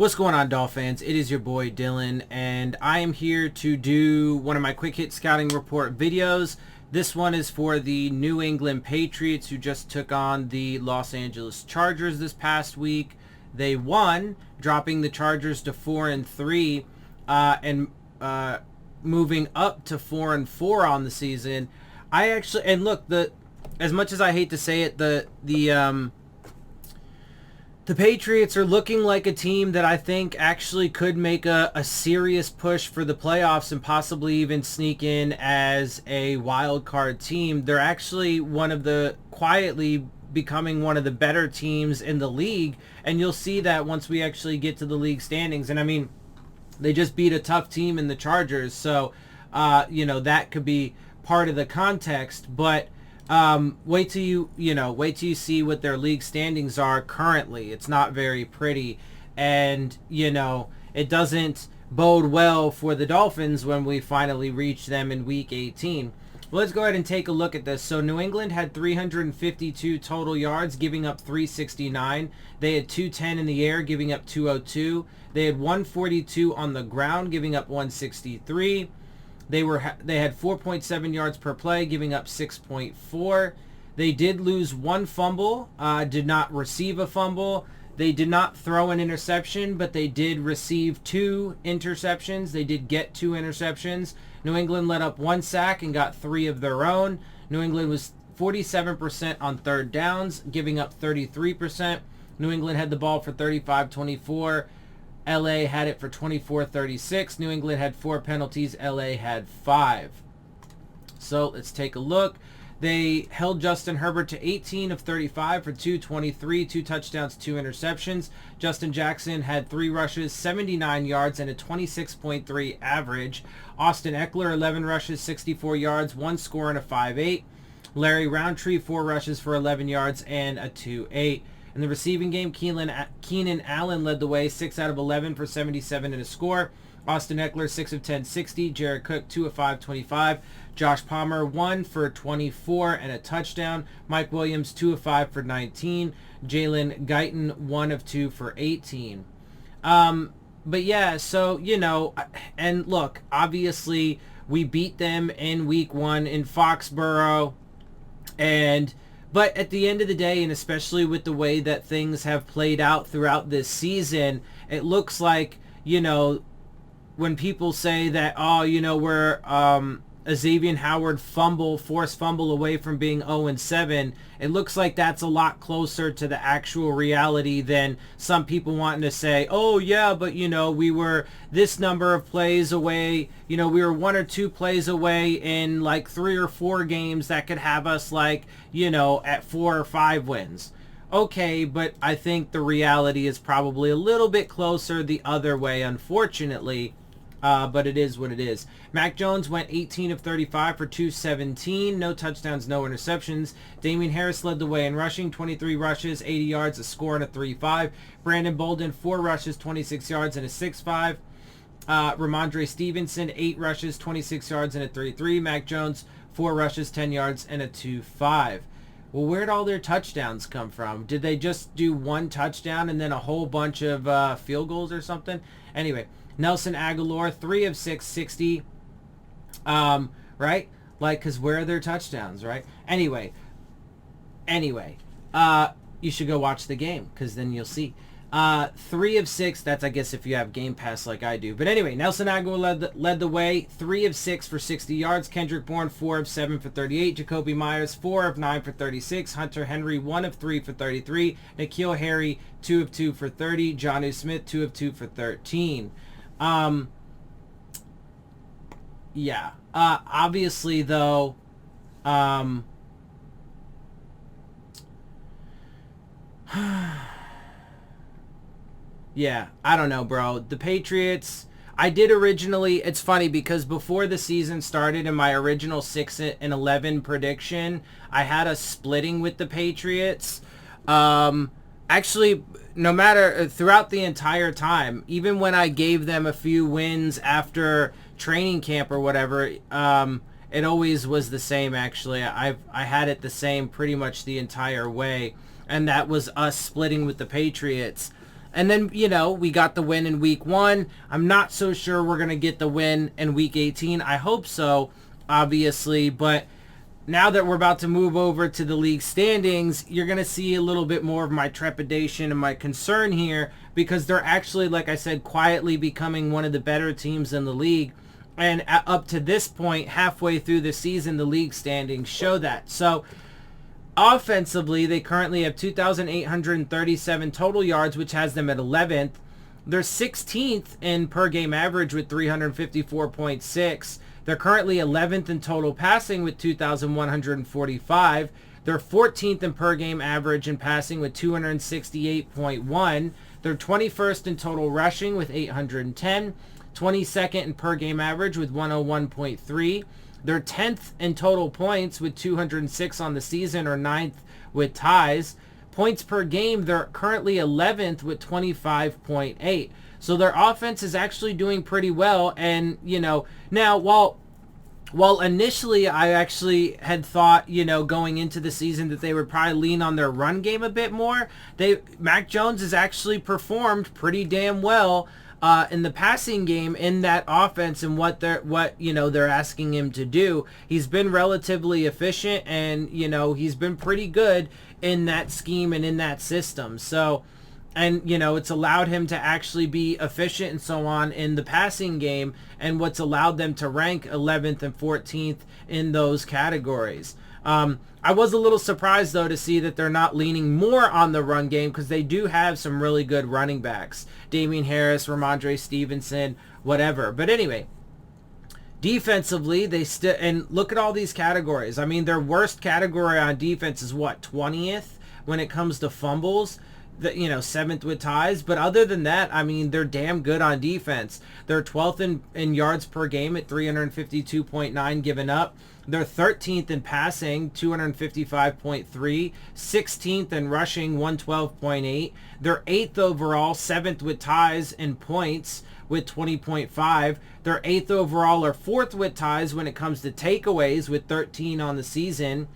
What's going on, Dolphins? It is your boy Dillon, and I am here to do one of my quick hit scouting report videos. This one is for the New England Patriots, who just took on the Los Angeles Chargers this past week. They won, dropping the Chargers to 4-3, and moving up to 4-4 on the season. As much as I hate to say it, the Patriots are looking like a team that I think actually could make a serious push for the playoffs and possibly even sneak in as a wild card team. They're actually quietly becoming one of the better teams in the league, and you'll see that once we actually get to the league standings. And I mean, they just beat a tough team in the Chargers, so that could be part of the context, but wait till you see what their league standings are currently. It's not very pretty, and it doesn't bode well for the Dolphins when we finally reach them in week 18. Well, let's go ahead and take a look at this. So New England had 352 total yards, giving up 369. They had 210 in the air, giving up 202. They had 142 on the ground, giving up 163. They had 4.7 yards per play, giving up 6.4. They did lose one fumble, did not receive a fumble. They did not throw an interception, but they did receive 2 interceptions. They did get 2 interceptions. New England let up 1 sack and got 3 of their own. New England was 47% on third downs, giving up 33%. New England had the ball for 35-24. LA had it for 24-36. New England had 4 penalties. LA had 5. So let's take a look. They held Justin Herbert to 18 of 35 for 223, 2 touchdowns, 2 interceptions. Justin Jackson had 3 rushes, 79 yards, and a 26.3 average. Austin Eckler, 11 rushes, 64 yards, 1 score, and a 5.8. Larry Roundtree, 4 rushes for 11 yards and a 2.8. In the receiving game, Keenan Allen led the way, 6 out of 11 for 77 and a score. Austin Eckler, 6 of 10, 60. Jared Cook, 2 of 5, 25. Josh Palmer, 1 for 24 and a touchdown. Mike Williams, 2 of 5 for 19. Jalen Guyton, 1 of 2 for 18. But yeah, so, and look, obviously we beat them in week 1 in Foxborough, but at the end of the day, and especially with the way that things have played out throughout this season, it looks like, when people say that, we're a Xavier Howard forced fumble away from being 0-7, it looks like that's a lot closer to the actual reality than some people wanting to say, oh yeah, but we were this number of plays away, we were 1 or 2 plays away in like 3 or 4 games that could have us at 4 or 5 wins. Okay, but I think the reality is probably a little bit closer the other way, unfortunately. But it is what it is. Mac Jones went 18 of 35 for 217. No touchdowns, no interceptions. Damian Harris led the way in rushing. 23 rushes, 80 yards, a score, and a 3.5. Brandon Bolden, 4 rushes, 26 yards, and a 6.5. Ramondre Stevenson, 8 rushes, 26 yards, and a 3.3. Mac Jones, 4 rushes, 10 yards, and a 2.5. Well, where'd all their touchdowns come from? Did they just do 1 touchdown and then a whole bunch of field goals or something? Anyway, Nelson Aguilar, 3 of 6, 60. Right? Because where are their touchdowns, right? Anyway, you should go watch the game, because then you'll see. 3 of 6, that's, I guess, if you have Game Pass like I do. But anyway, Nelson Aguilar led the way, 3 of 6 for 60 yards. Kendrick Bourne, 4 of 7 for 38. Jacoby Myers, 4 of 9 for 36. Hunter Henry, 1 of 3 for 33. N'Keal Harry, 2 of 2 for 30. Jonnu Smith, 2 of 2 for 13. Obviously, though, yeah, I don't know, bro. The Patriots, I did originally, it's funny because before the season started in my original 6-11 prediction, I had us splitting with the Patriots. Actually, no matter, throughout the entire time, even when I gave them a few wins after training camp or whatever, it always was the same, actually. I had it the same pretty much the entire way, and that was us splitting with the Patriots. And then, we got the win in week 1. I'm not so sure we're going to get the win in week 18. I hope so, obviously. But now that we're about to move over to the league standings, you're going to see a little bit more of my trepidation and my concern here, because they're actually, like I said, quietly becoming one of the better teams in the league. And up to this point, halfway through the season, the league standings show that. So offensively, they currently have 2,837 total yards, which has them at 11th. They're 16th in per game average with 354.6. They're currently 11th in total passing with 2,145. They're 14th in per game average in passing with 268.1. They're 21st in total rushing with 810. 22nd in per game average with 101.3. They're 10th in total points with 206 on the season, or 9th with ties. Points per game, they're currently 11th with 25.8. So their offense is actually doing pretty well. And, now while initially I actually had thought, going into the season that they would probably lean on their run game a bit more, Mac Jones has actually performed pretty damn well in the passing game in that offense and what they're asking him to do. He's been relatively efficient, and he's been pretty good in that scheme and in that system. So, and it's allowed him to actually be efficient and so on in the passing game, and what's allowed them to rank 11th and 14th in those categories. I was a little surprised, though, to see that they're not leaning more on the run game, because they do have some really good running backs. Damian Harris, Ramondre Stevenson, whatever. But anyway, defensively, and look at all these categories. I mean, their worst category on defense is what, 20th when it comes to fumbles? 7th with ties. But other than that, I mean, they're damn good on defense. They're 12th in yards per game at 352.9 given up. They're 13th in passing, 255.3. 16th in rushing, 112.8. They're 8th overall, 7th with ties in points with 20.5. They're 8th overall or 4th with ties when it comes to takeaways with 13 on the season.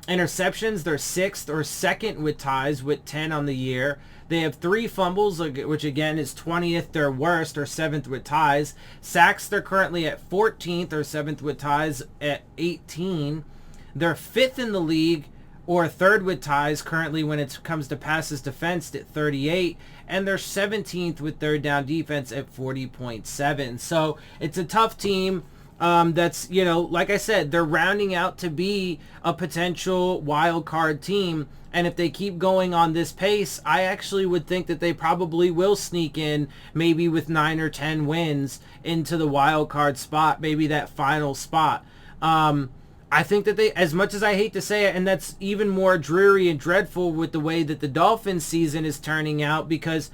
Interceptions, they're 6th or 2nd with ties with 10 on the year. They have 3 fumbles, which again is 20th, their worst, or 7th with ties. Sacks, they're currently at 14th or 7th with ties at 18. They're 5th in the league or 3rd with ties currently when it comes to passes defensed at 38. And they're 17th with third down defense at 40.7. So it's a tough team. That's, like I said, they're rounding out to be a potential wild card team. And if they keep going on this pace, I actually would think that they probably will sneak in maybe with 9 or 10 wins into the wild card spot, maybe that final spot. I think that they, as much as I hate to say it, and that's even more dreary and dreadful with the way that the Dolphins season is turning out, because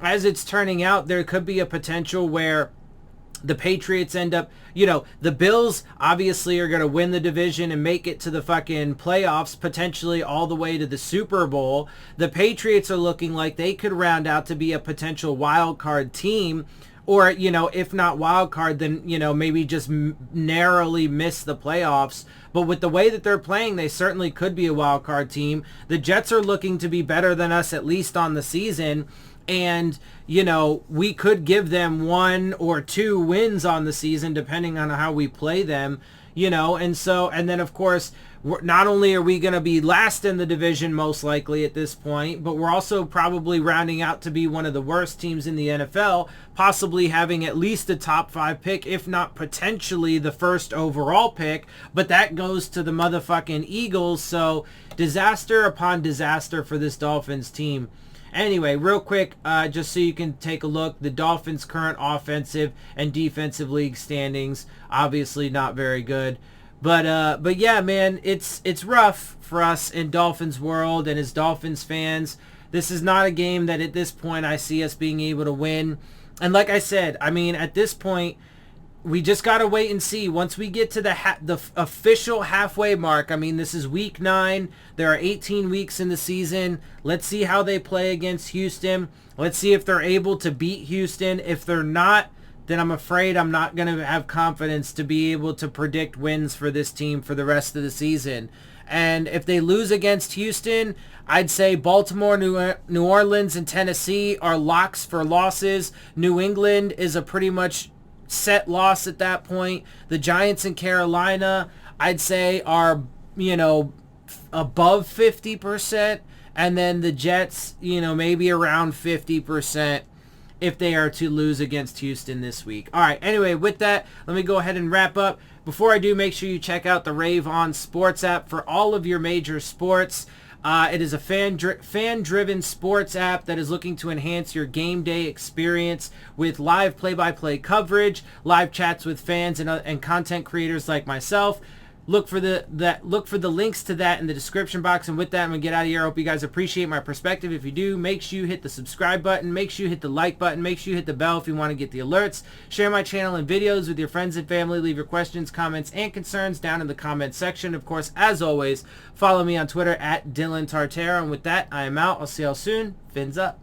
as it's turning out, there could be a potential where the Patriots end up, the Bills obviously are going to win the division and make it to the fucking playoffs, potentially all the way to the Super Bowl. The Patriots are looking like they could round out to be a potential wild card team, or, if not wild card, then, maybe just narrowly miss the playoffs. But with the way that they're playing, they certainly could be a wild card team. The Jets are looking to be better than us, at least on the season. And, we could give them 1 or 2 wins on the season, depending on how we play them, and then, of course, not only are we going to be last in the division, most likely at this point, but we're also probably rounding out to be one of the worst teams in the NFL, possibly having at least a top 5 pick, if not potentially the first overall pick, but that goes to the motherfucking Eagles. So disaster upon disaster for this Dolphins team. Anyway, real quick, just so you can take a look, the Dolphins' current offensive and defensive league standings, obviously not very good. But yeah, man, it's rough for us in Dolphins world and as Dolphins fans. This is not a game that at this point I see us being able to win. And like I said, I mean, at this point, we just got to wait and see. Once we get to the official halfway mark, I mean, this is week 9. There are 18 weeks in the season. Let's see how they play against Houston. Let's see if they're able to beat Houston. If they're not, then I'm afraid I'm not going to have confidence to be able to predict wins for this team for the rest of the season. And if they lose against Houston, I'd say Baltimore, New Orleans, and Tennessee are locks for losses. New England is a pretty much set loss at that point. The Giants and Carolina, I'd say, are, above 50%. And then the Jets, maybe around 50% if they are to lose against Houston this week. All right, anyway, with that, let me go ahead and wrap up. Before I do, make sure you check out the Rave On Sports app for all of your major sports. It is a fan-driven sports app that is looking to enhance your game day experience with live play-by-play coverage, live chats with fans and content creators like myself. Look for the links to that in the description box. And with that, I'm going to get out of here. I hope you guys appreciate my perspective. If you do, make sure you hit the subscribe button. Make sure you hit the like button. Make sure you hit the bell if you want to get the alerts. Share my channel and videos with your friends and family. Leave your questions, comments, and concerns down in the comment section. Of course, as always, follow me on Twitter at DillonTartaro. And with that, I am out. I'll see y'all soon. Fins up.